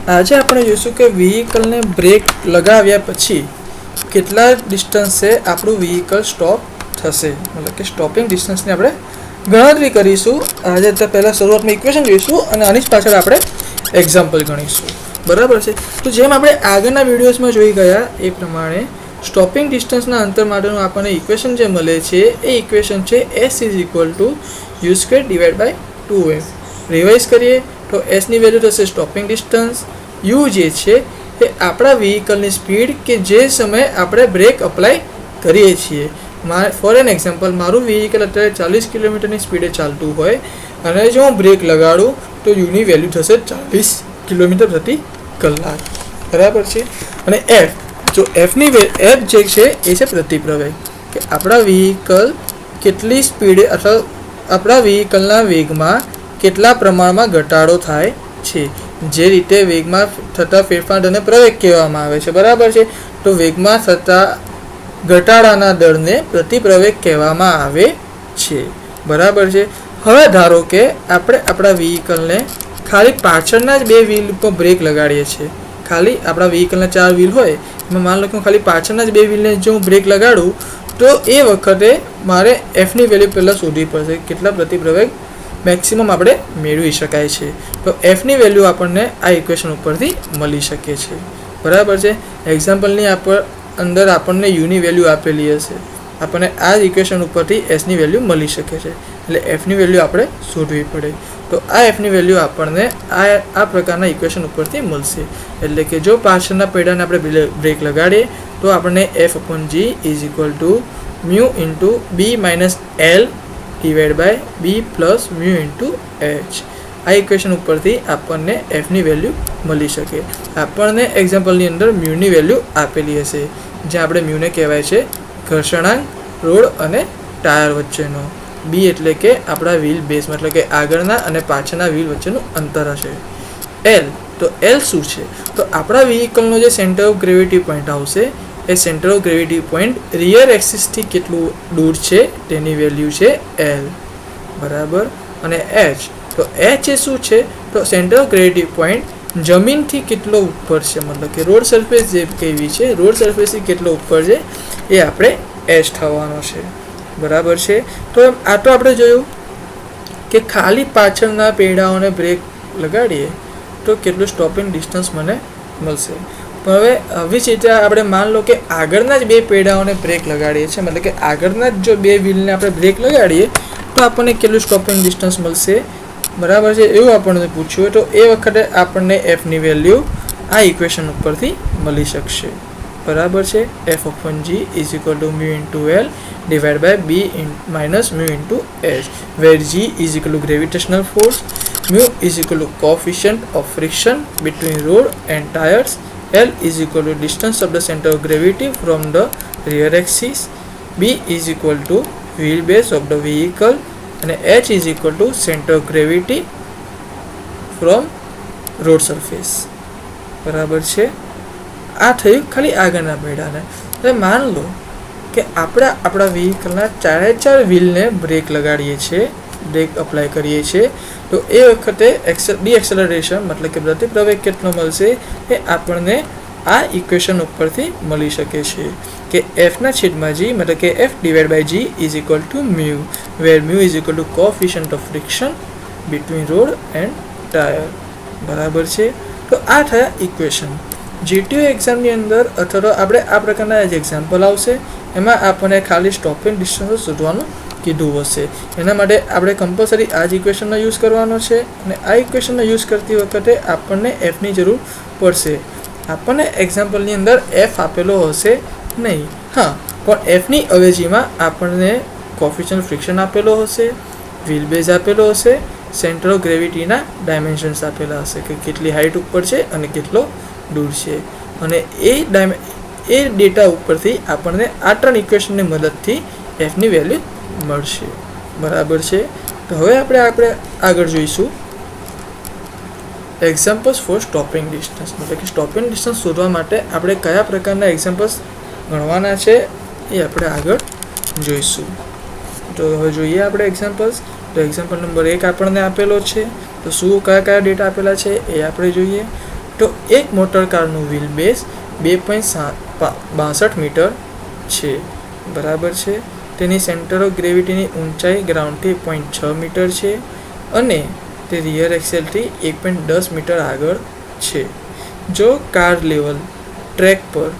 આજે આપણે જોઈશું કે વ્હીકલને બ્રેક લગાવ્યા પછી કેટલા ડિસ્ટન્સે આપણું વ્હીકલ સ્ટોપ થશે, મતલબ કે સ્ટોપિંગ ડિસ્ટન્સની આપણે ગણતરી કરીશું. આજે તો પહેલાં શરૂઆતમાં ઇક્વેશન જોઈશું અને આની જ પાછળ આપણે એક્ઝામ્પલ ગણીશું. બરાબર છે. તો જેમ આપણે આગળના વિડીયોઝમાં જોઈ ગયા એ પ્રમાણે સ્ટોપિંગ ડિસ્ટન્સના અંતર માટેનું આપણને ઇક્વેશન જે મળે છે એ ઇક્વેશન છે s u² / 2f. રિવાઇઝ કરીએ તો એસની વેલ્યુ થશે સ્ટોપિંગ ડિસ્ટન્સ, યુ જે છે એ આપણા વ્હીકલની સ્પીડ કે જે સમયે આપણે બ્રેક અપ્લાય કરીએ છીએ. ફોર એન એક્ઝામ્પલ, મારું વ્હીકલ અત્યારે 40 કિલોમીટરની સ્પીડે ચાલતું હોય અને જો હું બ્રેક લગાડું તો યુની વેલ્યુ થશે 40 કિલોમીટર પ્રતિ કલાક. બરાબર છે. અને એફ, જો એફની એફ જે છે એ છે પ્રતિપ્રવેગ, કે આપણા વ્હીકલ કેટલી સ્પીડે અથવા આપણા વ્હીકલના વેગમાં કેટલા પ્રમાણમાં ઘટાડો થાય છે. જે રીતે વેગમાં થતા ફેરફારને પ્રવેગ કહેવામાં આવે છે. બરાબર છે. તો વેગમાં થતા ઘટાડાના દરને પ્રતિપ્રવેગ કહેવામાં આવે છે. બરાબર છે. હવે ધારો કે આપણે આપણા વ્હીકલને ખાલી પાછળના જ 2 વ્હીલ પર બ્રેક લગાડીએ છીએ. ખાલી આપણા વ્હીકલના 4 વ્હીલ હોય એમાં માન લો કે હું ખાલી પાછળના જ 2 વ્હીલને જો હું બ્રેક લગાડું તો એ વખતે મારે એફની વેલ્યુ પહેલાં શોધવી પડશે, કેટલા પ્રતિપ્રવેગ મેક્સિમમ આપણે મેળવી શકાય છે. તો એફની વેલ્યુ આપણને આ ઇક્વેશન ઉપરથી મળી શકે છે. બરાબર છે. એક્ઝામ્પલની અંદર આપણને યુની વેલ્યુ આપેલી હશે, આપણને આ જ ઇક્વેશન ઉપરથી એસની વેલ્યુ મળી શકે છે. એટલે એફની વેલ્યુ આપણે શોધવી પડે. તો આ એફની વેલ્યુ આપણને આ પ્રકારના ઇક્વેશન ઉપરથી મળશે. એટલે કે જો પાછળના પૈડાને આપણે બ્રેક લગાડીએ તો આપણને F/G = μ × B - L / B + μ × H. આ ઇક્વેશન ઉપરથી આપણને એફની વેલ્યુ મળી શકે. આપણને એક્ઝામ્પલની અંદર મ્યુની વેલ્યુ આપેલી હશે, જ્યાં આપણે મ્યુને કહેવાય છે ઘર્ષણાંક રોડ અને ટાયર વચ્ચેનો. બી એટલે કે આપણા વ્હીલ બેઝ, મતલબ કે આગળના અને પાછળના વ્હીલ વચ્ચેનું અંતર હશે. એલ, તો એલ શું છે? તો આપણા વ્હીકલનો જે સેન્ટર ઓફ ગ્રેવિટી પોઈન્ટ આવશે એ centre of gravity point rear એક્સિસથી કેટલું દૂર છે તેની વેલ્યુ છે એલ. બરાબર. અને એચ, તો એચ એ શું છે? તો સેન્ટર ઓફ ગ્રેવિટી પોઈન્ટ જમીનથી કેટલો ઉપર છે, મતલબ કે રોડ સરફેસ જે કેવી છે, રોડ સરફેસથી કેટલો ઉપર છે એ આપણે એચ થવાનો છે. બરાબર છે. તો આ તો આપણે જોયું કે ખાલી પાછળના પૈડાઓને બ્રેક લગાડીએ તો કેટલું સ્ટોપિંગ ડિસ્ટન્સ મને મળશે. પણ હવે આવી જ રીતે આપણે માન લો કે આગળના જ 2 પૈડાઓને બ્રેક લગાડીએ છીએ, મતલબ કે આગળના જ જો 2 વ્હીલને આપણે બ્રેક લગાડીએ તો આપણને કેટલું સ્ટોપિંગ ડિસ્ટન્સ મળશે. બરાબર છે. એવું આપણને પૂછ્યું હોય તો એ વખતે આપણને એફની વેલ્યુ આ ઇક્વેશન ઉપરથી મળી શકશે. બરાબર છે. F/G = μ × L / B - μ × H, where G = gravitational force, μ = coefficient of friction between road and tires, L = distance of the center of gravity from the rear axis, B = wheelbase of the vehicle and H = center of gravity from road surface. બરાબર છે. આ થયું ખાલી આગળના પૈડાને. હવે માન લો કે આપણે આપણા વ્હીકલના 4 વ્હીલને બ્રેક લગાડીએ છીએ, બ્રેક અપ્લાય કરીએ છીએ, તો એ વખતે ડીએક્સેલરેશન મતલબ કે પ્રતિપ્રવેગ કેટલો મળશે એ આપણને આ ઇક્વેશન ઉપરથી મળી શકે છે કે એફના છેદમાં જી, મતલબ કે F/G = μ, where μ = coefficient of friction between road and tire. બરાબર છે. તો આ થયા ઇક્વેશન. જીટીયુ એક્ઝામની અંદર અથવા તો આપણે આ પ્રકારના જ એક્ઝામ્પલ આવશે, એમાં આપણને ખાલી સ્ટોપિંગ ડિસ્ટન્સ શોધવાનું કીધું હશે. એના માટે આપણે કમ્પલસરી આ જ ઇક્વેશનનો યુઝ કરવાનો છે અને આ ઇક્વેશનનો યુઝ કરતી વખતે આપણને એફની જરૂર પડશે. આપણને એક્ઝામ્પલની અંદર એફ આપેલો હશે નહીં, હા, પણ એફની અવેજીમાં આપણને કોફિશિયન્ટ ફ્રિક્શન આપેલો હશે, વ્હીલ બેઝ આપેલો હશે, સેન્ટર ઓફ ગ્રેવિટીના ડાયમેન્શન્સ આપેલા હશે કે કેટલી હાઇટ ઉપર છે અને કેટલો દૂર છે. અને એ ડેટા ઉપરથી આપણને આ 3 ઇક્વેશનની મદદથી એફની વેલ્યુ મળશે. બરાબર છે. તો હવે આપણે આગળ જોઈશું એક્ઝામ્પલ્સ ફોર સ્ટોપિંગ ડિસ્ટન્સ, મતલબ કે સ્ટોપિંગ ડિસ્ટન્સ શોધવા માટે આપણે કયા પ્રકારના એક્ઝામ્પલ્સ ગણવાના છે એ આપણે આગળ જોઈશું. તો હવે જોઈએ આપણે એક્ઝામ્પલ્સ. તો એક્ઝામ્પલ નંબર 1 આપણને આપેલો છે. તો શું કયા ડેટા આપેલા છે એ આપણે જોઈએ. તો એક મોટર કારનું વ્હીલ બેઝ 2.62 મીટર છે, બરાબર છે. તેની સેન્ટર ઓફ ગ્રેવિટીની ઊંચાઈ ગ્રાઉન્ડથી 0.6 મીટર છે અને તે રિયર એક્સેલથી 1.10 મીટર આગળ છે. જો કાર લેવલ ટ્રેક પર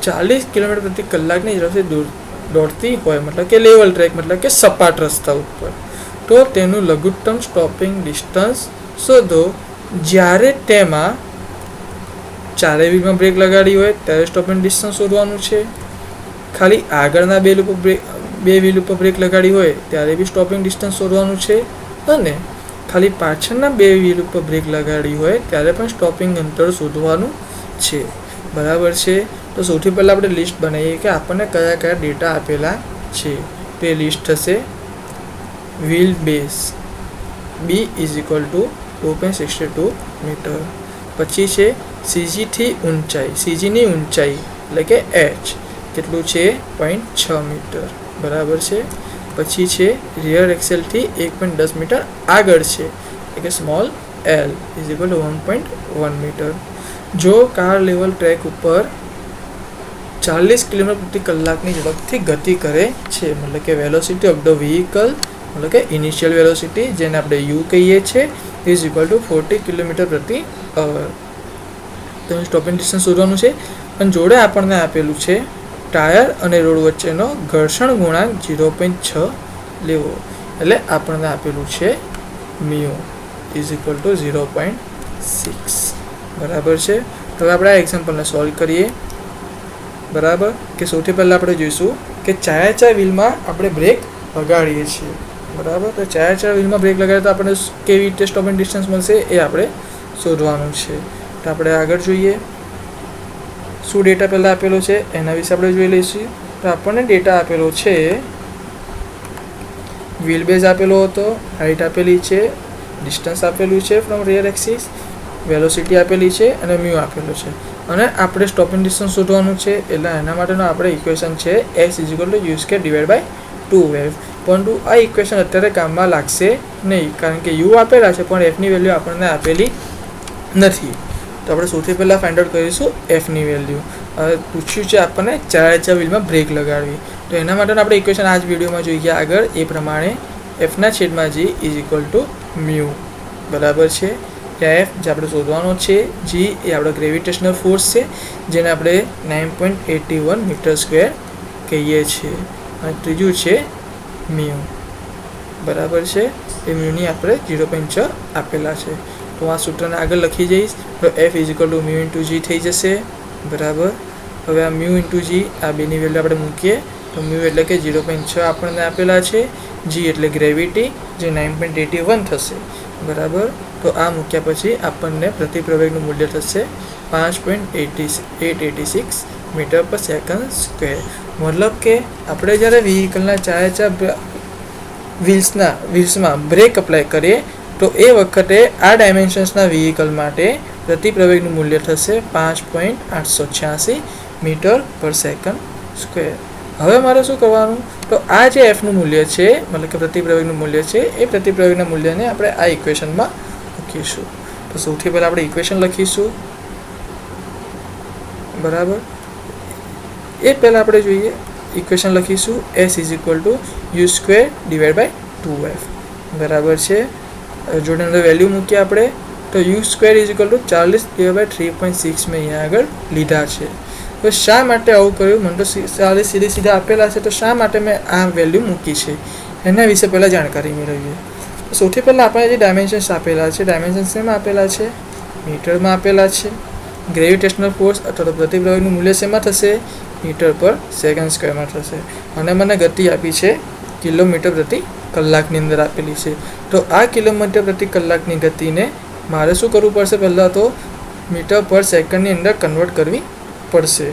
40 કિલોમીટર પ્રતિ કલાકની ઝડપથી દોડતી હોય, મતલબ કે લેવલ ટ્રેક મતલબ કે સપાટ રસ્તા ઉપર, તો તેનું લઘુત્તમ સ્ટોપિંગ ડિસ્ટન્સ શોધો જ્યારે તેમાં ચારે વ્હીલમાં બ્રેક લગાડી હોય ત્યારે સ્ટોપિંગ ડિસ્ટન્સ શોધવાનું છે. ખાલી આગળના બે વ્હીલ ઉપર બ્રેક લગાડી હોય ત્યારે બી સ્ટોપિંગ ડિસ્ટન્સ શોધવાનું છે અને ખાલી પાછળના બે વ્હીલ ઉપર બ્રેક લગાડી હોય ત્યારે પણ સ્ટોપિંગ અંતર શોધવાનું છે, બરાબર છે. તો સૌથી પહેલાં આપણે લિસ્ટ બનાવીએ કે આપણને કયા કયા ડેટા આપેલા છે. તો એ લિસ્ટ થશે વ્હીલ બેઝ B = 2.62 મીટર. પછી છે સીજીથી ઊંચાઈ, સીજીની ઊંચાઈ એટલે કે H કેટલું છે 0.6 મીટર, બરાબર છે. પછી છે રિયર એક્સેલથી 1.10 મીટર આગળ છે એટલે કે સ્મોલ L = 1.1 મીટર. જો કાર લેવલ ટ્રેક ઉપર 40 કિલોમીટર પ્રતિ કલાકની ઝડપથી ગતિ કરે છે, મતલબ કે વેલોસિટી ઓફ ધ વ્હીકલ મતલબ કે ઇનિશિયલ વેલોસિટી જેને આપણે U કહીએ છીએ = 40 કિલોમીટર પ્રતિ અવર. તો સ્ટોપિંગ ડિસ્ટન્સ શોધવાનું છે. અને જોડે આપણને આપેલું છે ટાયર અને રોડ વચ્ચેનો ઘર્ષણ ગુણાંક 0.6 લેવો, એટલે આપણને આપેલું છે μ = 0.6, બરાબર છે. તો હવે આપણે આ એક્ઝામ્પલને સોલ્વ કરીએ, બરાબર. કે સૌથી પહેલાં આપણે જોઈશું કે ચાર વ્હીલમાં આપણે બ્રેક લગાડીએ છીએ, બરાબર. તો ચાર વ્હીલમાં બ્રેક લગાડીએ તો આપણને કેવી રીતે સ્ટોપિંગ ડિસ્ટન્સ મળશે એ આપણે શોધવાનું છે. તો આપણે આગળ જોઈએ શું ડેટા પહેલાં આપેલો છે એના વિશે આપણે જોઈ લઈશું. તો આપણને ડેટા આપેલો છે, વ્હીલ બેઝ આપેલો હતો, હાઇટ આપેલી છે, ડિસ્ટન્સ આપેલું છે ફ્રોમ રિયર એક્સિસ, વેલોસિટી આપેલી છે અને મ્યુ આપેલું છે. અને આપણે સ્ટોપિંગ ડિસ્ટન્સ શોધવાનું છે એટલે એના માટેનું આપણે ઇક્વેશન છે S = u²/2f. પરંતુ આ ઇક્વેશન અત્યારે કામમાં લાગશે નહીં કારણ કે u આપેલા છે પણ એફની વેલ્યુ આપણને આપેલી નથી. તો આપણે સૌથી પહેલાં ફાઇન્ડ આઉટ કરીશું એફની વેલ્યુ. હવે પૂછ્યું છે આપણને ચાર વ્હીલમાં બ્રેક લગાડવી, તો એના માટેનું આપણે ઇક્વેશન આ જ વિડીયોમાં જોઈએ આગળ એ પ્રમાણે F/G = μ, બરાબર છે. ત્યાં F જે આપણે શોધવાનો છે, G એ આપણો ગ્રેવિટેશનલ ફોર્સ છે જેને આપણે 9.81 મીટર² કહીએ છીએ અને ત્રીજું છે μ, બરાબર છે. એ મ્યુની આપણે 0.6 આપેલા છે. તો આ સૂત્રને આગળ લખી જઈશ તો F = μ × G થઈ જશે, બરાબર. હવે આ μ × G આ બેની વેલ્યુ આપણે મૂકીએ તો μ એટલે કે 0.6 આપણને આપેલા છે, G એટલે ગ્રેવિટી જે 9.81 થશે, બરાબર. તો આ મૂક્યા પછી આપણને પ્રતિપ્રવેગનું મૂલ્ય થશે 5.886 મીટર/સેકન્ડ². મતલબ કે આપણે જ્યારે વ્હીકલના ચાર વ્હીલ્સમાં બ્રેક અપ્લાય કરીએ તો એ વખતે આ ડાયમેન્શન્સના વ્હીકલ માટે પ્રતિપ્રવેગનું મૂલ્ય થશે 5.886 મીટર/સેકન્ડ². હવે મારે શું કરવાનું, તો આ જે એફનું મૂલ્ય છે મતલબ કે પ્રતિપ્રવેગનું મૂલ્ય છે એ પ્રતિપ્રવેગના મૂલ્યને આપણે આ ઇક્વેશનમાં મૂકીશું. તો સૌથી પહેલાં આપણે ઇક્વેશન લખીશું, બરાબર. એ પહેલાં આપણે જોઈએ ઇક્વેશન લખીશું S = u²/2f, બરાબર છે. જોડે અંદર વેલ્યુ મૂકીએ આપણે તો u² = 40/3.6 મેં અહીંયા આગળ લીધા છે. તો શા માટે આવું કર્યું, મને તો સીધા આપેલા છે તો શા માટે મેં આ વેલ્યુ મૂકી છે એના વિશે પહેલાં જાણકારી મેળવીએ. સૌથી પહેલાં આપણે જે ડાયમેન્શન્સ આપેલા છે, ડાયમેન્શન્સ શેમાં આપેલા છે, મીટરમાં આપેલા છે. ગ્રેવિટેશનલ ફોર્સ અથવા તો પ્રતિપ્રવેગનું મૂલ્ય શેમાં થશે, મીટર/સેકન્ડ² થશે. અને મને ગતિ આપી છે કિલોમીટર પ્રતિ કલાકની અંદર આપેલી છે. તો આ કિલોમીટર પ્રતિ કલાકની ગતિને મારે શું કરવું પડશે, પહેલાં તો મીટર/સેકન્ડની અંદર કન્વર્ટ કરવી પડશે.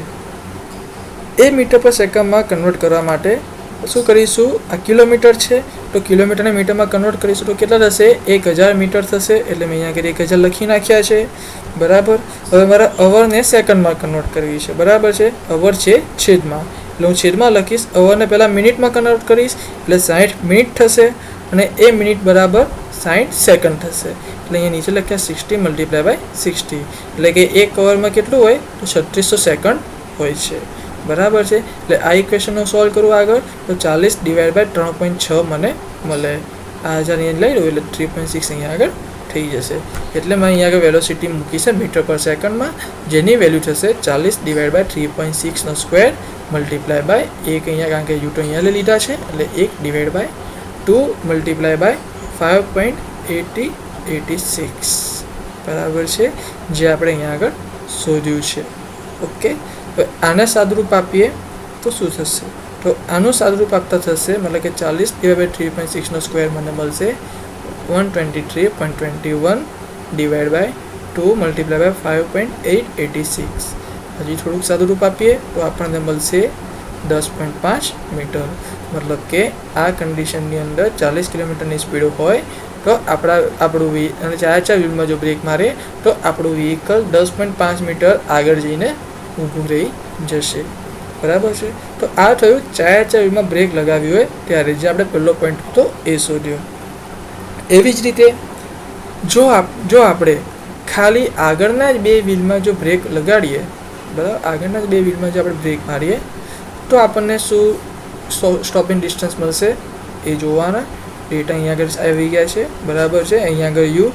એ મીટર/સેકન્ડમાં કન્વર્ટ કરવા માટે શું કરીશું, આ કિલોમીટર છે તો કિલોમીટરને મીટરમાં કન્વર્ટ કરીશું તો કેટલા થશે, 1000 મીટર થશે. એટલે મેં અહીંયા આગળ 1000 લખી નાખ્યા છે, બરાબર. હવે મારે અવરને સેકન્ડમાં કન્વર્ટ કરવી છે, બરાબર છે. અવર છે છેદમાં, એટલે હું છેદમાં લખીશ. અવરને પહેલાં મિનિટમાં કન્વર્ટ કરીશ એટલે 60 મિનિટ થશે અને એ મિનિટ બરાબર 60 સેકન્ડ થશે. એટલે અહીંયા નીચે લખ્યા 60 મલ્ટીપ્લાય બાય 60, એટલે કે એક કવરમાં કેટલું હોય તો 3600 સેકન્ડ હોય છે. બરાબર છે. એટલે આ ઇક્વેશનનો સોલ્વ કરું આગળ તો 40 ડિવાઈડ બાય 3.6 મને મળે. આ 1000 અહીંયા લઈ લઉં એટલે 3.6 અહીંયા આગળ થઈ જશે. એટલે મેં અહીંયા આગળ વેલોસિટી મૂકી છે મીટર પર સેકન્ડમાં, જેની વેલ્યુ થશે 40 ડિવાઈડ બાય 3.6 નો સ્ક્વેર મલ્ટીપ્લાય બાય 1 અહીંયા, કારણ કે યુ તો અહીંયા લઈ લીધા છે એટલે 1 ડિવાઈડ બાય 2 મલ્ટીપ્લાય બાય 5.86 બરાબર છે, જે આપણે અહીંયા આગળ શોધ્યું છે. ઓકે, હવે આને સાદુરૂપ આપીએ તો શું થશે? તો આનું સાદુરૂપ આપતા થશે મતલબ કે 40 ડિવાઈડ બાય 3.6 નો સ્ક્વેર મને મળશે 123.21 ડિવાઈડ બાય 2 મલ્ટીપ્લાય બાય 5.886. હજી થોડુંક સાદુરૂપ આપીએ તો આપણને મળશે 10.5 મીટર. મતલબ કે આ કન્ડિશનની અંદર 40 કિલોમીટરની સ્પીડ હોય તો આપણું અને 4 વ્હીલમાં જો બ્રેક મારે તો આપણું વ્હીકલ 10.5 મીટર આગળ જઈને ઊભું રહી જશે. બરાબર છે. તો આ થયું 4 વ્હીલમાં બ્રેક લગાવી હોય ત્યારે, જે આપણે પહેલો પોઈન્ટ હતો એ શોધ્યો. એવી જ રીતે જો આપણે ખાલી આગળના જ બે વ્હીલમાં જો બ્રેક લગાડીએ, બરાબર, આગળના જ બે વ્હીલમાં જો આપણે બ્રેક મારીએ તો આપણને શું સ્ટોપિંગ ડિસ્ટન્સ મળશે એ જોવાના. ડેટા અહીંયા આગળ આવી ગયા છે. બરાબર છે. અહીંયા આગળ યુ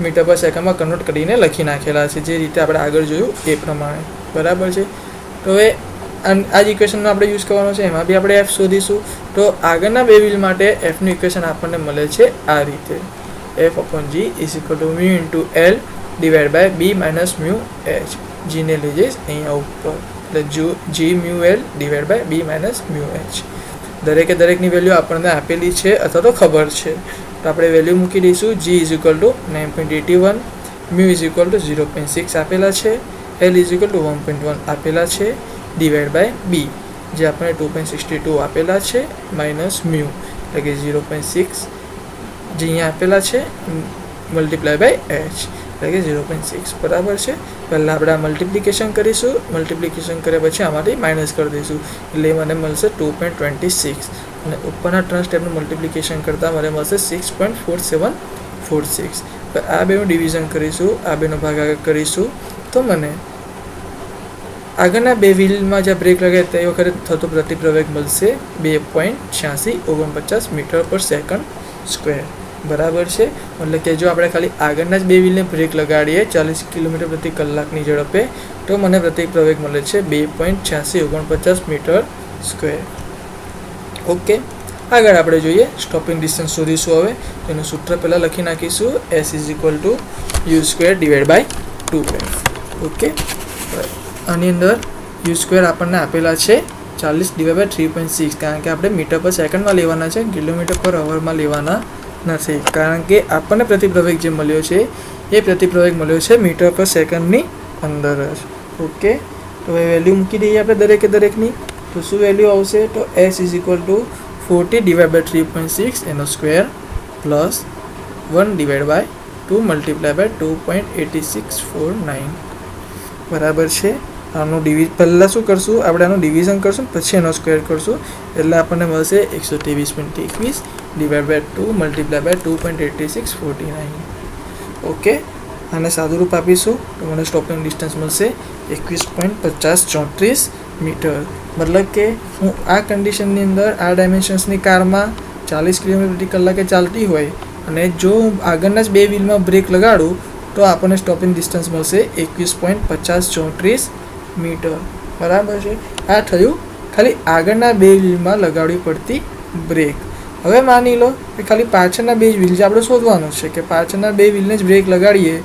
મીટર પર સેકન્ડમાં કન્વર્ટ કરીને લખી નાખેલા છે, જે રીતે આપણે આગળ જોયું એ પ્રમાણે. બરાબર છે. તો હવે આ જ ઇક્વેશનનો આપણે યુઝ કરવાનો છે, એમાં બી આપણે એફ શોધીશું. તો આગળના બે વ્હીલ માટે એફનું ઇક્વેશન આપણને મળે છે આ રીતે: F/G = μ × L divide by B - μ H. જીને લઈ જઈશ અહીંયા ઉપર, એટલે G μ L divide by B - μ H. દરેકની વેલ્યુ આપણને આપેલી છે અથવા તો ખબર છે, તો આપણે વેલ્યુ મૂકી દઈશું. G = 9.81, μ = 0.6 આપેલા છે, L = 1.1 આપેલા છે, ડિવાઈડ બાય B જે આપણે 2.62 આપેલા છે માઇનસ મ્યુ એટલે કે 0.6 જે અહીંયા આપેલા છે મલ્ટીપ્લાય બાય H એટલે કે 0.6. બરાબર છે. પહેલાં આપણે આ મલ્ટિપ્લિકેશન કરીશું, મલ્ટિપ્લિકેશન કર્યા પછી આમાંથી માઇનસ કરી દઈશું એટલે મને મળશે 2.26 અને ઉપરના ત્રણ સ્ટેપનું મલ્ટિપ્લિકેશન કરતાં મને મળશે 6.4746. આ બેનું ડિવિઝન કરીશું, આ બેનો ભાગ આગળ કરીશું તો મને આગળના બે વ્હીલમાં જ્યાં બ્રેક લગાવે તે વખતે થતો પ્રતિપ્રવેગ મળશે 2.8649 મીટર પર સેકન્ડ સ્ક્વેર. બરાબર છે. મતલબ કે જો આપણે ખાલી આગળના જ બે વ્હીલને બ્રેક લગાડીએ 40 કિલોમીટર પ્રતિ કલાકની ઝડપે તો મને પ્રતિપ્રવેગ મળે છે 2.8649 મીટર સ્ક્વેર. ઓકે, આગળ આપણે જોઈએ સ્ટોપિંગ ડિસ્ટન્સ શોધીશું. હવે તેનું સૂત્ર પહેલાં લખી નાખીશું: S = u² divide by 2. Okay, આની અંદર u² આપણને આપેલા છે 40 ડિવાઈડ બાય 3.6, કારણ કે આપણે મીટર પર સેકન્ડમાં લેવાના છે, કિલોમીટર પર અવરમાં લેવાના નથી, કારણ કે આપણને પ્રતિપ્રવેગ જે મળ્યો છે એ પ્રતિપ્રવેગ મળ્યો છે મીટર પર સેકન્ડની અંદર જ. ઓકે, તો હવે વેલ્યુ મૂકી દઈએ આપણે દરેકની. તો શું વેલ્યુ આવશે? તો S = 40 ડિવાઈડ બાય 3.6 એનો square plus 1 divide by 2 multiply by 2.8649. બરાબર છે. આનું પહેલાં શું કરશું, આપણે આનું ડિવિઝન કરશું પછી એનો સ્ક્વેર કરશું એટલે આપણને મળશે 123.21 divide by 2 multiply by 2.8649. Okay, આને સાદુરૂપ આપીશું તો મને સ્ટોપિંગ ડિસ્ટન્સ મળશે 21.5034 મીટર. મતલબ કે હું આ કન્ડિશનની અંદર આ ડાયમેન્શન્સની કારમાં 40 કિલોમીટર પ્રતિ કલાકે ચાલતી હોય અને જો હું આગળના જ બે વ્હીલમાં બ્રેક લગાડું તો આપણને સ્ટોપિંગ ડિસ્ટન્સ મળશે 21.5034 મીટર. બરાબર છે. આ થયું ખાલી આગળના બે વ્હીલમાં લગાડવી પડતી બ્રેક. હવે માની લો કે ખાલી પાછળના બે વ્હીલ જે આપણે શોધવાનું છે કે પાછળના બે વ્હીલને જ બ્રેક લગાડીએ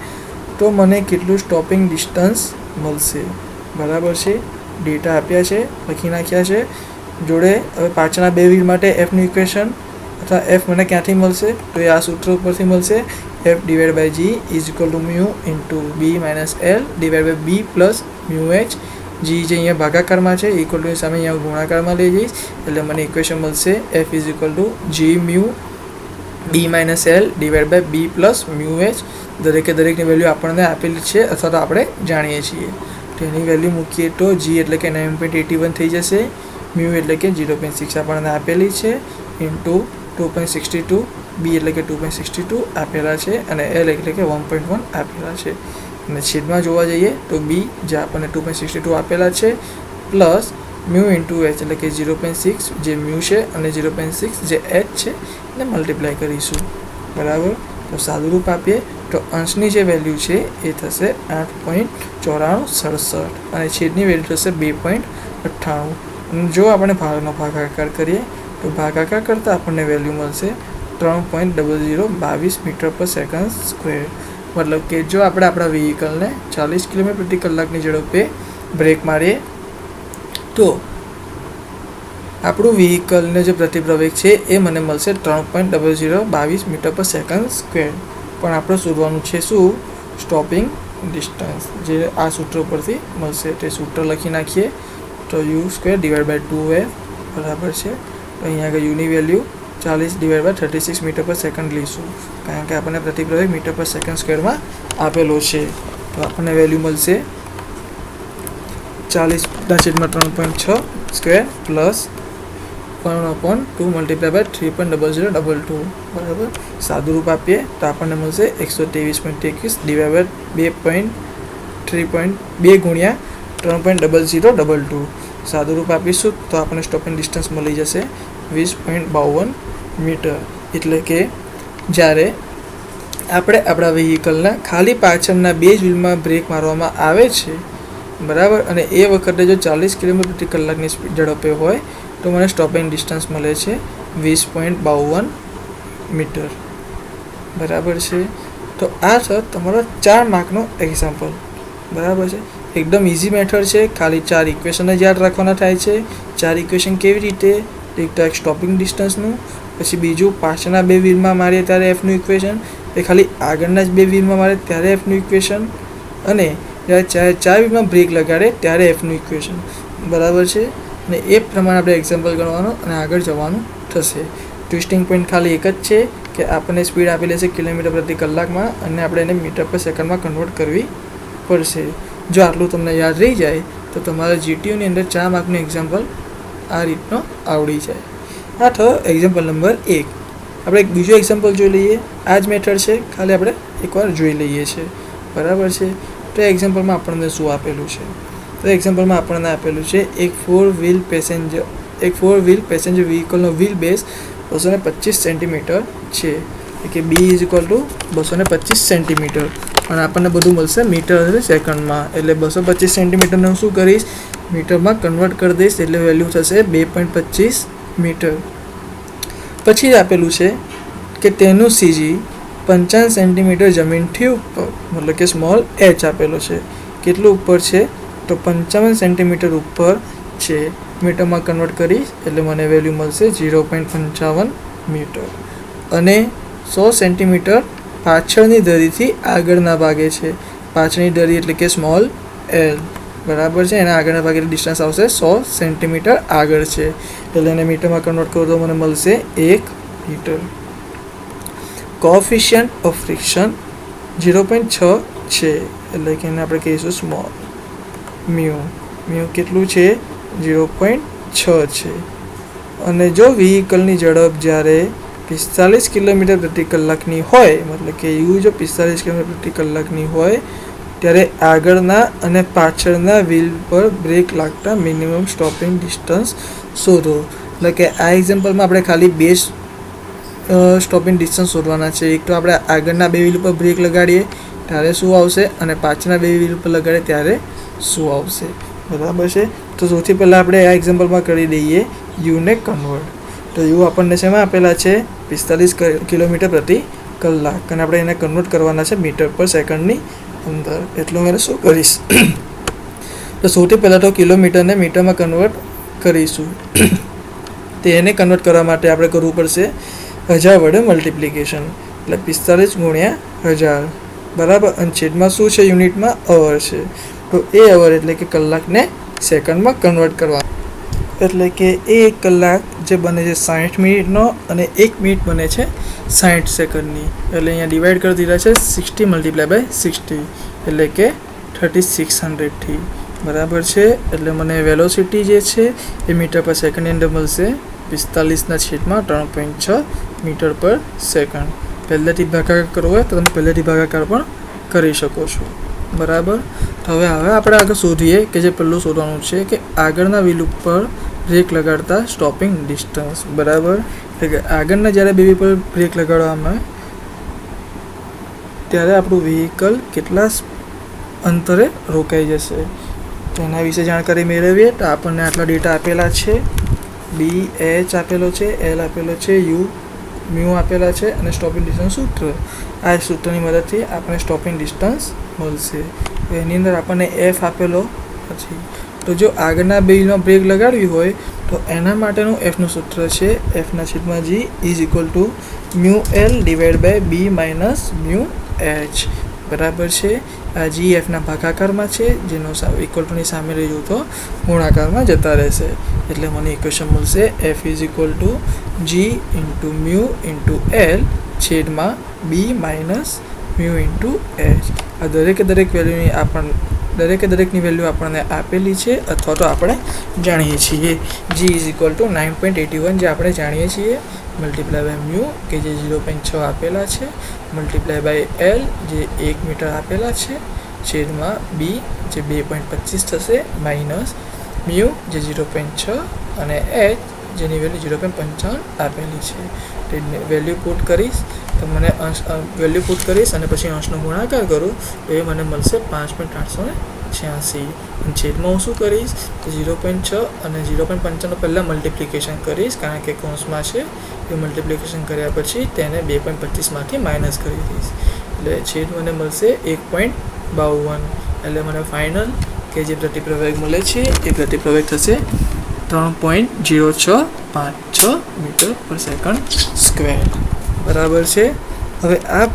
તો મને કેટલું સ્ટોપિંગ ડિસ્ટન્સ મળશે. બરાબર છે. ડેટા આપ્યા છે, લખી નાખ્યા છે જોડે. હવે પાછળના બે વ્હીલ માટે એફનું ઇક્વેશન અથવા એફ મને ક્યાંથી મળશે તો એ આ સૂત્ર ઉપરથી મળશે: F / G = μ × B - L divide by B plus μH. G જે અહીંયા ભાગાકારમાં છે ઇક્વલ સામે અહીંયા ગુણાકારમાં લઈ જઈશ એટલે મને ઇક્વેશન મળશે F = G μ B - L divide by B plus μH. દરેકની વેલ્યુ આપણને આપેલી છે અથવા તો આપણે જાણીએ છીએ. તેની વેલ્યુ મૂકીએ તો G એટલે કે 9.81 થઈ જશે, μ એટલે કે 0.6 આપણને આપેલી છે ઇન્ટુ 2.62 બી એટલે કે 2.62 આપેલા છે અને એલ એટલે કે 1.1 આપેલા છે. અને છેદમાં જોવા જઈએ તો બી જે આપણને 2.62 આપેલા છે પ્લસ મ્યુ ઇન્ટુ એચ એટલે કે 0.6 જે મ્યુ છે અને 0.6 જે એચ છે એને મલ્ટીપ્લાય કરીશું. બરાબર. તો સાદુરૂપ આપીએ તો અંશની જે વેલ્યુ છે એ થશે 8.9467 અને છેદની વેલ્યુ થશે 2.98. જો આપણે ભાગનો ભાગાકાર કરીએ તો ભાગાકાર કરતાં આપણને વેલ્યુ મળશે 3.0022 મીટર પર સેકન્ડ સ્ક્વેર. મતલબ કે જો આપણે આપણા વ્હીકલને 40 કિલોમીટર પ્રતિ કલાકની ઝડપે બ્રેક મારીએ તો આપણું વ્હીકલનો જે પ્રતિપ્રવેગ છે એ મને મળશે 3.0022 મીટર પર સેકન્ડ સ્ક્વેર. પણ આપણે શોધવાનું છે શું? સ્ટોપિંગ ડિસ્ટન્સ, જે આ સૂત્ર પરથી મળશે. તે સૂત્ર લખી નાખીએ તો u²/2f બરાબર છે. તો અહીંયા આગળ યુની વેલ્યુ 40/36 મીટર પર સેકન્ડ લઈશું, કારણ કે આપણને પ્રતિપ્રવેગ મીટર પર સેકન્ડ સ્ક્વેરમાં આપેલો છે. તો આપણને વેલ્યુ મળશે 40/3.6 સ્ક્વેર પ્લસ 1/2 મલ્ટીપ્લાય બાય 3.0022 બરાબર. સાદુરૂપ આપીએ તો આપણને મળશે 123.21 ડિવાઇડ બાય 2 ગુણ્યા 3.0022. સાદુરૂપ આપીશું તો આપણને સ્ટોપિંગ ડિસ્ટન્સ મળી જશે 20.52 મીટર. એટલે કે જ્યારે આપણે આપણા વ્હીકલના ખાલી પાછળના બે જ વ્હીલમાં બ્રેક મારવામાં આવે છે બરાબર, અને એ વખતે જો 40 કિલોમીટર પ્રતિ કલાકની ઝડપે હોય તો મને સ્ટોપિંગ ડિસ્ટન્સ મળે છે 20.52 મીટર બરાબર છે. તો આ છે તમારો 4 માર્કનો એક્ઝામ્પલ બરાબર છે. એકદમ ઇઝી મેથડ છે, ખાલી 4 ઇક્વેશન જ યાદ રાખવાના થાય છે. 4 ઇક્વેશન કેવી રીતે? એક તો એક સ્ટોપિંગ ડિસ્ટન્સનું, પછી બીજું પાછળના બે વ્હીલમાં મારીએ ત્યારે એફનું ઇક્વેશન, એ ખાલી આગળના જ બે વ્હીલમાં મારે ત્યારે એફનું ઇક્વેશન, અને જ્યારે 4 વ્હીલમાં બ્રેક લગાડે ત્યારે એફનું ઇક્વેશન બરાબર છે. અને એ પ્રમાણે આપણે એક્ઝામ્પલ ગણવાનું અને આગળ જવાનું થશે. ટ્વિસ્ટિંગ પોઈન્ટ ખાલી એક જ છે કે આપણને સ્પીડ આપેલી છે કિલોમીટર પ્રતિ કલાકમાં અને આપણે એને મીટર પર સેકન્ડમાં કન્વર્ટ કરવી પડશે. જો આટલું તમને યાદ રહી જાય તો તમારા જીટીયુની અંદર 4 માર્કનું એક્ઝામ્પલ આ રીતનો આવડી જાય. આ થયો એક્ઝામ્પલ નંબર 1. આપણે એક બીજો એક્ઝામ્પલ જોઈ લઈએ. આ જ મેથડ છે, ખાલી આપણે એકવાર જોઈ લઈએ છીએ બરાબર છે. તો એક્ઝામ્પલમાં આપણને શું આપેલું છે? તો એક્ઝામ્પલમાં આપણને આપેલું છે એક 4 વ્હીલ પેસેન્જર વ્હીકલનો વ્હીલ બેઝ 225 સેન્ટીમીટર છે, કે B is equal to 225 centimetre, અને આપણને બધું મળશે મીટર અને સેકન્ડમાં. એટલે 225 સેન્ટીમીટરને હું શું કરીશ? મીટરમાં કન્વર્ટ કરી દઈશ, એટલે વેલ્યુ થશે 2.25 મીટર. પછી આપેલું છે કે તેનું સીજી 55 સેન્ટીમીટર જમીનથી ઉપર, મતલબ કે સ્મોલ એચ આપેલો છે. કેટલું ઉપર છે? તો 55 સેન્ટીમીટર ઉપર છે. મીટરમાં કન્વર્ટ કરીશ એટલે મને વેલ્યુ મળશે 0.55 મીટર. અને 100 સેન્ટીમીટર પાછળની ધરીથી આગળના ભાગે છે. પાછળની ધરી એટલે કે સ્મોલ એલ બરાબર છે. એના આગળના ભાગે ડિસ્ટન્સ આવશે 100 સેન્ટીમીટર આગળ છે, એટલે એને મીટરમાં કન્વર્ટ કરું તો મને મળશે 1 મીટર. કોએફિશિયન્ટ ઓફ ફ્રિક્શન 0.6 છે, એટલે કે એને આપણે કહીશું સ્મોલ મ્યુ કેટલું છે? 0.6 છે. અને જો વ્હીકલની ઝડપ જ્યારે 45 કિલોમીટર પ્રતિ કલાકની હોય, મતલબ કે યુ જો 45 કિલોમીટર પ્રતિ કલાકની હોય ત્યારે આગળના અને પાછળના વ્હીલ પર બ્રેક લાગતા મિનિમમ સ્ટોપિંગ ડિસ્ટન્સ શોધો. એટલે કે આ એક્ઝામ્પલમાં આપણે ખાલી બે સ્ટોપિંગ ડિસ્ટન્સ શોધવાના છે. એક તો આપણે આગળના બે વ્હીલ પર બ્રેક લગાડીએ ત્યારે શું આવશે, અને પાછળના બે વ્હીલ પર લગાડીએ ત્યારે શું આવશે બરાબર છે. તો સૌથી પહેલાં આપણે આ એક્ઝામ્પલમાં કરી દઈએ યુને કન્વર્ટ. તો યુ આપણને શેમાં આપેલા છે? 45 કિલોમીટર પ્રતિ કલાક, અને આપણે એને કન્વર્ટ કરવાના છે મીટર પર સેકન્ડની અંદર. એટલું મેં શું કરીશ? તો સૌથી પહેલાં તો કિલોમીટરને મીટરમાં કન્વર્ટ કરીશું. તો એને કન્વર્ટ કરવા માટે આપણે કરવું પડશે 1000 વડે મલ્ટિપ્લિકેશન, એટલે 45 ગુણ્યા 1000 બરાબર. અને છેદમાં શું છે? યુનિટમાં અવર છે. તો એ અવર એટલે કે કલાકને સેકન્ડમાં કન્વર્ટ કરવા, એટલે કે એ 1 કલાક જે બને છે 60 મિનિટનો અને 1 મિનિટ બને છે 60 સેકન્ડની. એટલે અહીંયા ડિવાઈડ કરી દીધા છે 60 મલ્ટીપ્લાય બાય 60, એટલે કે 3600થી બરાબર છે. એટલે મને વેલોસિટી જે છે એ મીટર પર સેકન્ડની અંદર મળશે 45/3.6 મીટર પર સેકન્ડ. પહેલેથી ભાગાકાર કરવો હોય તો તમે પહેલેથી ભાગાકાર પણ કરી શકો છો. બરાબર. હવે આપણે આગળ શોધીએ કે જે પહેલું શોધવાનું છે કે આગળના વ્હીલ ઉપર બ્રેક લગાડતા સ્ટોપિંગ ડિસ્ટન્સ. બરાબર. એટલે કે આગળના જ્યારે બે વ્હીલ પર બ્રેક લગાડવામાં આવે ત્યારે આપણું વ્હીકલ કેટલા અંતરે રોકાઈ જશે તો એના વિશે જાણકારી મેળવીએ. તો આપણને આટલા ડેટા આપેલા છે. ડી એચ આપેલો છે, એલ આપેલો છે, યુ મ્યુ આપેલા છે અને સ્ટોપિંગ ડિસ્ટન્સ સૂત્ર. આ સૂત્રની મદદથી આપણને સ્ટોપિંગ ડિસ્ટન્સ મળશે. એની અંદર આપણને એફ આપેલો પછી તો જો આગળના બે વ્હીલમાં બ્રેક લગાડવી હોય તો એના માટેનું એફનું સૂત્ર છે F/G is equal to mu L divide by B minus mu H. બરાબર છે. આ જી એફના ભાગાકારમાં છે જેનો ઇક્વલ ટુની સામે લઈ જવું તો ગુણાકારમાં જતા રહેશે. એટલે મને ઇક્વેશન મળશે F is equal to G into mu into L છેદમાં B minus mu into H. આ દરેકની વેલ્યુ આપણને આપેલી છે અથવા તો આપણે જાણીએ છીએ. જી ઇઝ ઇક્વલ ટુ 9.81 જે આપણે જાણીએ છીએ, મલ્ટીપ્લાય બાય મ્યુ કે જે 0.6 આપેલા છે, મલ્ટીપ્લાય બાય એલ જે 1 મીટર આપેલા છે, છેદમાં બી જે 2.25 થશે, માઇનસ મ્યુ જે 0.6 અને એચ જેની વેલ્યુ 0.55 આપેલી છે. તે વેલ્યુ પુટ કરીશ તો મને વેલ્યુ પુટ કરીશ અને પછી અંશનો ગુણાકાર કરું તો એ મને મળશે 5.886. અને છેદમાં હું શું કરીશ તો 0.6 અને 0.55 પહેલાં મલ્ટિપ્લિકેશન કરીશ કારણ કે કૌંસમાં છે. એ મલ્ટિપ્લિકેશન કર્યા પછી તેને 2.25માંથી માઇનસ કરી દઈશ એટલે છેદ મને મળશે 1.52. એટલે મને ફાઇનલ કે જે પ્રતિપ્રવેગ મળે છે એ પ્રતિપ્રવેગ થશે 3.0656 મીટર પર સેકન્ડ સ્ક્વેર. બરાબર છે. હવે આ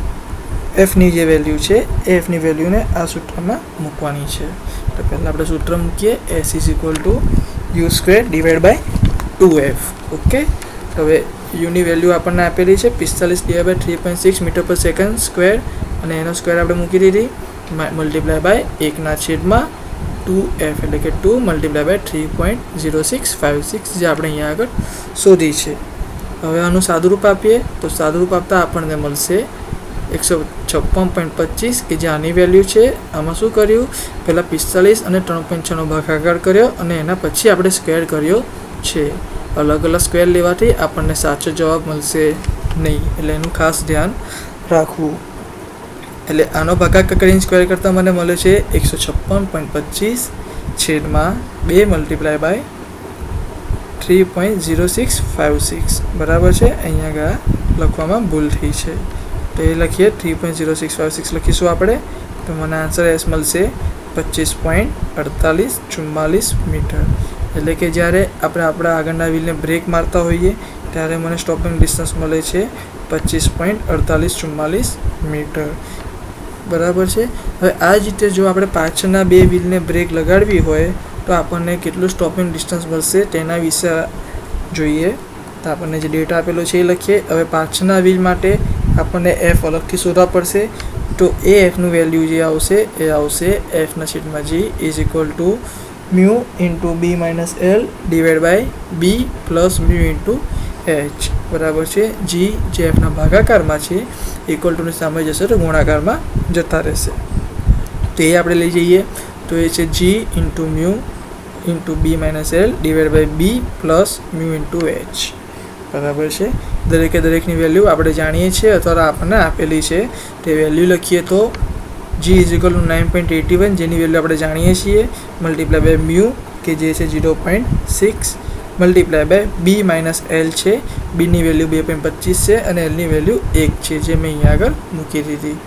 એફની જે વેલ્યુ છે એ એફની વેલ્યુને આ સૂત્રમાં મૂકવાની છે. તો પહેલાં આપણે સૂત્ર મૂકીએ S is equal to U square divide by 2f. Okay. હવે યુની વેલ્યુ આપણને આપેલી છે 45/3.6 મીટર પર સેકન્ડ સ્ક્વેર અને એનો સ્ક્વેર આપણે મૂકી દીધી મલ્ટીપ્લાય બાય 1/2f એટલે કે 2 મલ્ટીપ્લાય બાય 3.0656 જે આપણે અહીંયા આગળ શોધી છે. હવે આનું સાદુરૂપ આપીએ તો સાદુરૂપ આપતા આપણને મળશે 156.25 કે જે આની વેલ્યુ છે. આમાં શું કર્યું પહેલાં 45 અને 3.6નો ભાગાકાર કર્યો અને એના પછી આપણે સ્ક્વેર કર્યો છે. અલગ અલગ સ્ક્વેર લેવાથી આપણને સાચો જવાબ મળશે નહીં એટલે એનું ખાસ ધ્યાન રાખવું. એટલે આનો ભાગાકાર કરીને સ્ક્વેર કરતાં મને મળે છે 156.25 છેદમાં 2 મલ્ટીપ્લાય બાય 3.0656. બરાબર છે. અહીંયા આગળ લખવામાં ભૂલ થઈ છે તો એ લખીએ 3.0656 લખીશું આપણે તો મને આન્સર એસ મળશે 25.4844 મીટર. એટલે કે જ્યારે આપણે આપણા આગળના વ્હીલને બ્રેક મારતા હોઈએ ત્યારે મને સ્ટોપિંગ ડિસ્ટન્સ મળે છે 25.4844 મીટર. બરાબર છે. હવે આ જ રીતે જો આપણે પાછળના બે વ્હીલને બ્રેક લગાડવી હોય તો આપણને કેટલું સ્ટોપિંગ ડિસ્ટન્સ મળશે તેના વિશે જોઈએ. તો આપણને જે ડેટા આપેલો છે એ લખીએ. હવે પાછળના વ્હીલ માટે આપણને એફ અલગથી શોધવા પડશે તો એ એફનું વેલ્યુ જે આવશે એ આવશે F/G is equal to mu into B minus L divide by B plus mu into H. બરાબર છે. જી જે એફના ભાગાકારમાં છે ઇક્વલ ટુની સામે જશે તો ગુણાકારમાં જતા રહેશે. તો એ આપણે લઈ જઈએ તો એ છે G into mu into B minus L divide by B plus mu into H. બરાબર છે. દરેકની વેલ્યુ આપણે જાણીએ છીએ અથવા આપણને આપેલી છે તે વેલ્યુ લખીએ તો જી ઇઝ ઇક્વલ ટુ 9.81 જેની વેલ્યુ આપણે જાણીએ છીએ મલ્ટીપ્લાય બાય મ્યુ કે જે છે 0.6 multiply by B minus L છે. બીની વેલ્યુ 2.25 છે અને એલની વેલ્યુ 1 છે જે મેં અહીંયા આગળ મૂકી દીધી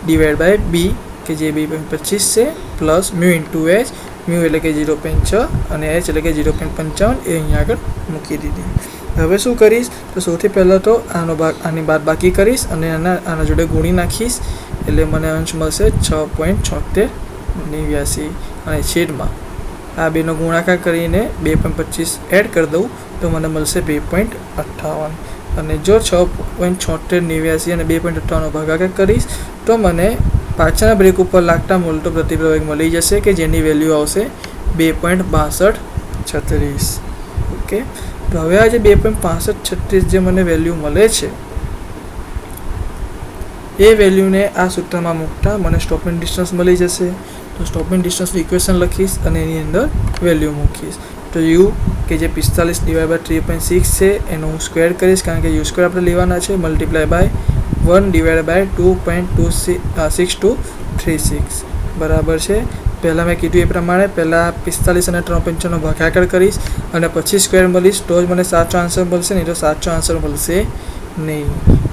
ડિવાઈડ બાય બી કે જે 2.25 છે plus mu into H. Mu એટલે કે 0.6 અને એચ એટલે કે 0.55 એ અહીંયા આગળ મૂકી દીધી. હવે શું કરીશ તો સૌથી પહેલાં તો આની બાદબાકી કરીશ અને આના જોડે ગુણી નાખીશ એટલે મને અંશ મળશે 6.7689 અને છેદમાં આ બેનો ગુણાકાર કરીને 2.25 એડ કરી દઉં તો મને મળશે 2.58 અને જો 6.7689 અને 2.58નો ભાગાકાર કરીશ તો મને પાછળના બ્રેક ઉપર લાગતા મોલટો પ્રતિપ્રવેગ મળી જશે કે જેની વેલ્યુ આવશે 2.6236. ઓકે. તો હવે આ જે 2.6536 જે મને વેલ્યુ મળે છે એ વેલ્યુને આ સૂત્રમાં મૂકતા મને સ્ટોપિંગ ડિસ્ટન્સ મળી જશે. તો સ્ટોપિંગ ડિસ્ટન્સનું ઇક્વેશન લખીશ અને એની અંદર વેલ્યુ મૂકીશ. તો યુ કે જે 45/3.6 છે એનું હું સ્ક્વેર કરીશ, કારણ કે યુ સ્ક્વેર આપણે લેવાના છે, મલ્ટીપ્લાય બાય 1/2.6236 બરાબર છે. પહેલાં મેં કીધું એ પ્રમાણે પહેલાં 45 અને 3.5નો ભાગાકાર કરીશ અને પછી સ્ક્વેર મળીશ તો જ મને સાચો આન્સર મળશે, નહીં તો સાચો આન્સર મળશે નહીં.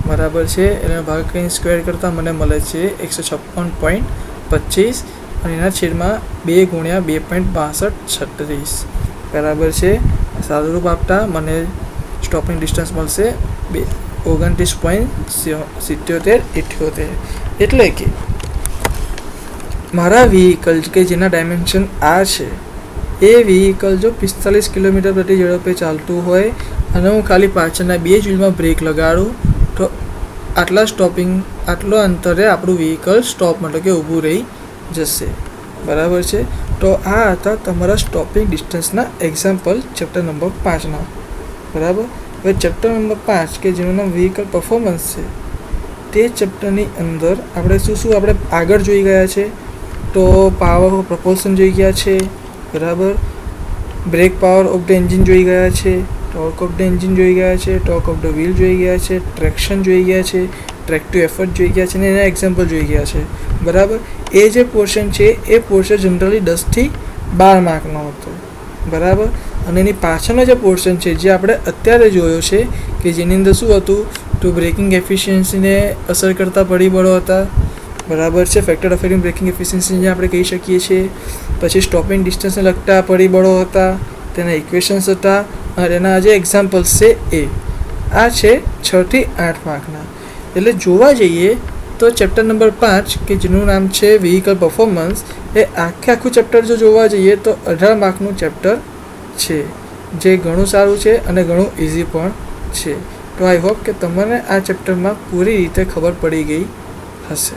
બરાબર છે. એટલે ભાગ કરીને સ્ક્વેર કરતાં મને મળે છે 156.25 અને એના છેદમાં 2 × 2.6236 બરાબર છે. સાદુરૂપ આપતા મને સ્ટોપિંગ ડિસ્ટન્સ મળશે 29.7778. એટલે કે મારા વ્હીકલ કે જેના ડાયમેન્શન આ છે એ વ્હીકલ જો 45 કિલોમીટર પ્રતિ ઝડપે ચાલતું હોય અને હું ખાલી પાછળના 2 વ્હીલમાં બ્રેક લગાડું તો આટલો અંતરે આપણું વ્હીકલ સ્ટોપ મતલબ કે ઊભું રહી જશે. બરાબર છે. તો આ હતા તમારા સ્ટોપિંગ ડિસ્ટન્સના એક્ઝામ્પલ ચેપ્ટર નંબર 5ના. બરાબર. હવે ચેપ્ટર નંબર 5 કે જેનું નામ વ્હીકલ પરફોર્મન્સ છે તે ચેપ્ટરની અંદર આપણે શું આપણે આગળ જોઈ ગયા છે. તો પાવર ઓફ પ્રપોલ્શન જોઈ ગયા છે. બરાબર. Brake power of the engine જોઈ ગયા છે, ટોર્ક ઓફ ધ એન્જિન જોઈ ગયા છે, ટોર્ક ઓફ ધ વ્હીલ જોઈ ગયા છે, ટ્રેક્શન જોઈ ગયા છે, ટ્રેક્ટિવ એફર્ટ જોઈ ગયા છે અને એના એક્ઝામ્પલ જોઈ ગયા છે. બરાબર. એ જે પોર્શન છે એ પોર્શન જનરલી 10 થી 12 માર્કનો હતો. બરાબર. અને એની પાછળનો જે પોર્શન છે જે આપણે અત્યારે જોયો છે કે જેની અંદર શું હતું તો બ્રેકિંગ એફિશિયન્સીને અસર કરતા પરિબળો હતા. બરાબર છે. ફેક્ટર અફેક્ટિંગ બ્રેકિંગ એફિશિયન્સી જે આપણે કહી શકીએ છીએ. પછી સ્ટોપિંગ ડિસ્ટન્સને લગતા પરિબળો હતા, તેના ઇક્વેશન્સ હતા અને એના જે એક્ઝામ્પલ્સ છે એ આ છે 6 થી 8 માર્કના. એટલે જોવા જઈએ તો ચેપ્ટર નંબર 5 કે જેનું નામ છે વ્હીકલ પરફોર્મન્સ એ આખું ચેપ્ટર જો જોવા જઈએ તો 18 માર્કનું ચેપ્ટર છે, જે ઘણું સારું છે અને ઘણું ઇઝી પણ છે. તો આઈ હોપ કે તમને આ ચેપ્ટરમાં પૂરી રીતે ખબર પડી ગઈ હશે.